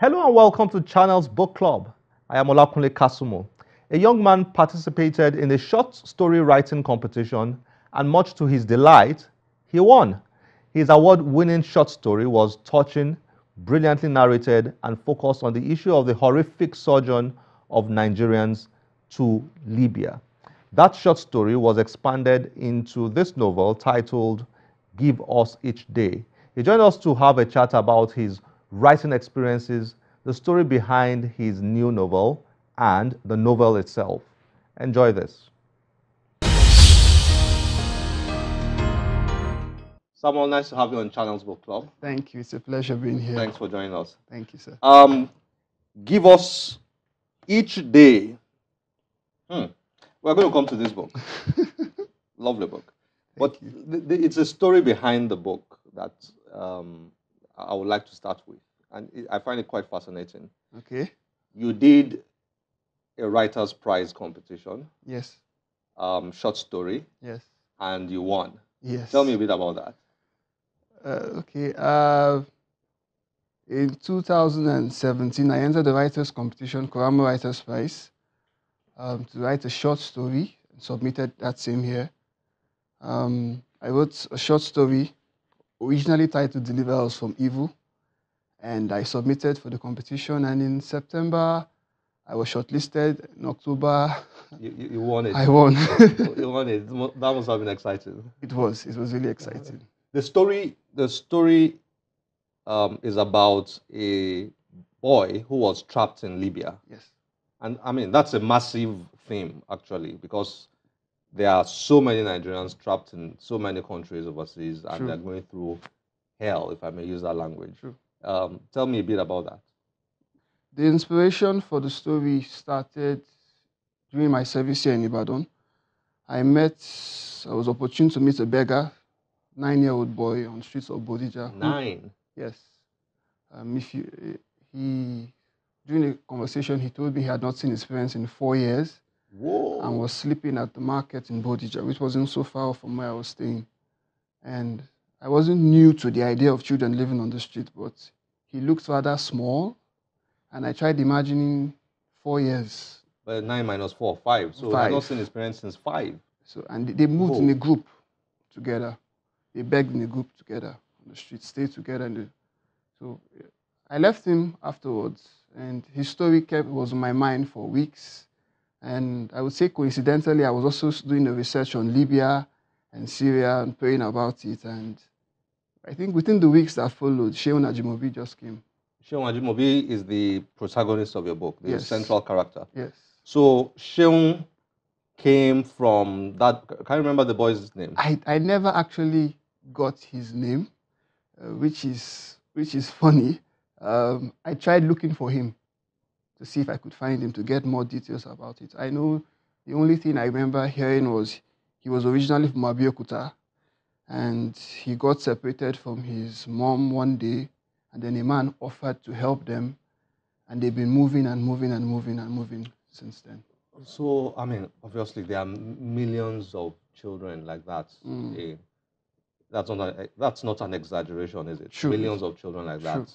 Hello and welcome to Channel's Book Club. I am Olakunle Kasumo. A young man participated in a short story writing competition and much to his delight, he won. His award-winning short story was touching, brilliantly narrated, and focused on the issue of the horrific sojourn of Nigerians to Libya. That short story was expanded into this novel titled Give Us Each Day. He joined us to have a chat about his writing experiences, the story behind his new novel, and the novel itself. Enjoy this. Samuel, nice to have you on Channel's Book Club. Thank you. It's a pleasure being here. Thanks for joining us. Thank you, sir. Give us each day. We're going to come to this book. Lovely book. But it's a story behind the book that I would like to start with. And I find it quite fascinating. Okay. You did a writer's prize competition. Yes. Short story. Yes. And you won. Yes. Tell me a bit about that. Okay. In 2017, I entered the writers' competition, Koramo Writers' Prize, to write a short story and submitted that same year. I wrote a short story originally titled Deliver Us from Evil, and I submitted for the competition, and in September, I was shortlisted. In October, you won it. I won. You won it. That must have been exciting. It was really exciting. The story is about a boy who was trapped in Libya. Yes. And I mean, that's a massive theme, actually, because there are so many Nigerians trapped in so many countries overseas, and they're going through hell, if I may use that language. True. Tell me a bit about that. The inspiration for the story started during my service here in Ibadan. I was opportune to meet a beggar, 9-year-old boy on the streets of Bodija. 9? Yes. During the conversation, he told me he had not seen his parents in 4 years. Whoa. And was sleeping at the market in Bodija, which wasn't so far from where I was staying. And I wasn't new to the idea of children living on the street, but he looked rather small. And I tried imagining 4 years. But 9 minus 4, 5. So I've not seen his parents since 5. So, and they moved in a group together. They begged in a group together on the street, stayed together. So I left him afterwards, and his story was on my mind for weeks. And I would say coincidentally, I was also doing the research on Libya and Syria and praying about it. And I think within the weeks that followed, Sheun Ajimobi just came. Sheun Ajimobi is the protagonist of your book, the central character. Yes. So Sheun came from that. Can you remember the boy's name? I never actually got his name, which is funny. I tried looking for him to see if I could find him, to get more details about it. I know the only thing I remember hearing was he was originally from Abeokuta, and he got separated from his mom one day, and then a man offered to help them, and they've been moving and moving and moving and moving since then. So, I mean, obviously there are millions of children like that. That's not an exaggeration, is it? True. Millions of children like that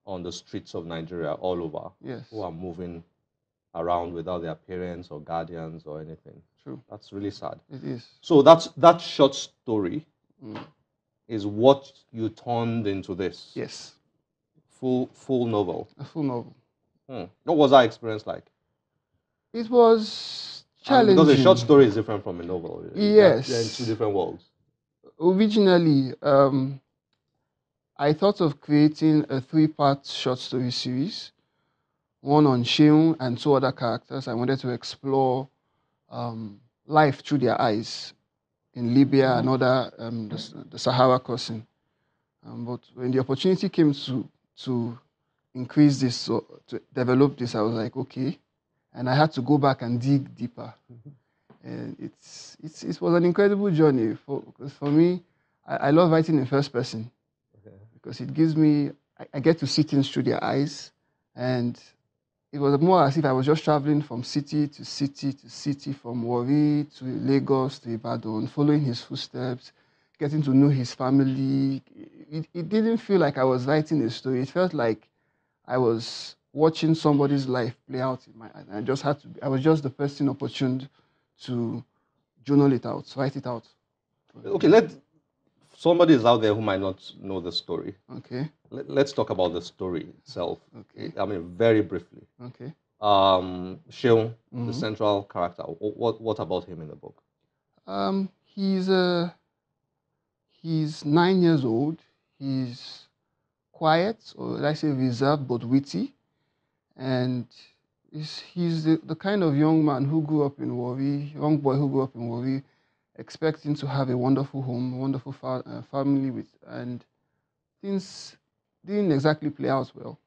on the streets of Nigeria all over, who are moving around without their parents or guardians or anything. True. That's really sad. It is. So that short story is what you turned into this. Yes. Full novel. A full novel. What was that experience like? It was challenging. Because a short story is different from a novel. Yes. They're in two different worlds. Originally, I thought of creating a 3-part short story series, one on Sheun and 2 other characters. I wanted to explore life through their eyes in Libya and other the Sahara crossing. But when the opportunity came to increase this, to develop this, I was like, okay. And I had to go back and dig deeper. And it was an incredible journey. For me, I love writing in first person. Because it gives me, I get to see things through their eyes, and it was more as if I was just traveling from city to city to city, from Warri to Lagos to Ibadan, following his footsteps, getting to know his family. It didn't feel like I was writing a story. It felt like I was watching somebody's life play out in my eyes. I just had to. I was just the person opportuned to journal it out, write it out. Okay, somebody is out there who might not know the story. Okay. Let's talk about the story itself. Okay. I mean, very briefly. Okay. Sheung, the Mhm. central character. What about him in the book? He's 9 years old. He's quiet, or let's say reserved, but witty, and he's the kind of young man who grew up in Warri, young boy who grew up in Warri, expecting to have a wonderful home, a wonderful family with, and things didn't exactly play out well.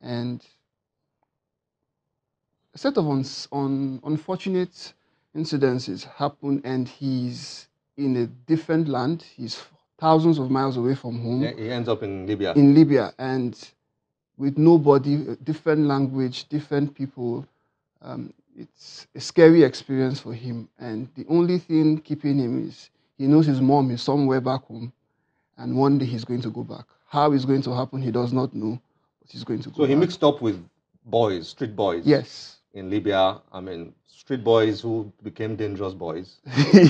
And a set of unfortunate incidences happen, and he's in a different land. He's thousands of miles away from home. Yeah, he ends up in Libya. In Libya, and with nobody, different language, different people. It's a scary experience for him. And the only thing keeping him is he knows his mom is somewhere back home, and one day he's going to go back. How it's going to happen, he does not know, but he's going to go So he back. mixed up with boys, street boys. Yes. In Libya, I mean, street boys who became dangerous boys,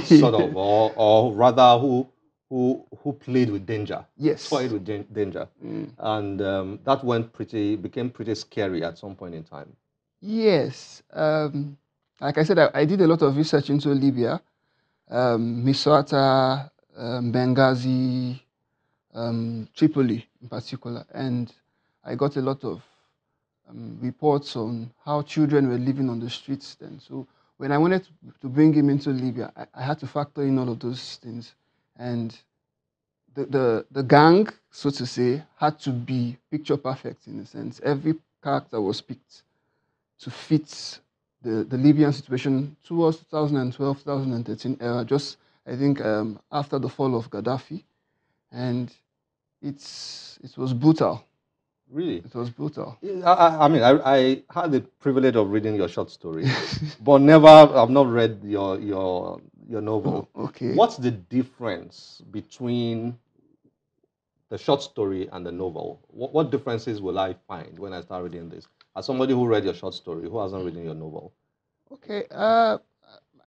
sort of, or rather who played with danger. Yes. Toyed with danger. And that became pretty scary at some point in time. Yes. Like I said, I did a lot of research into Libya, Misrata, Benghazi, Tripoli in particular, and I got a lot of reports on how children were living on the streets then. So when I wanted to bring him into Libya, I had to factor in all of those things. And the gang, so to say, had to be picture perfect in a sense. Every character was picked to fit the Libyan situation towards 2012, 2013 era, just I think after the fall of Gaddafi. And it was brutal. Really? It was brutal. I mean, I had the privilege of reading your short story, but I've not read your novel. Oh, okay. What's the difference between the short story and the novel? What differences will I find when I start reading this? As somebody who read your short story, who hasn't read your novel? Okay.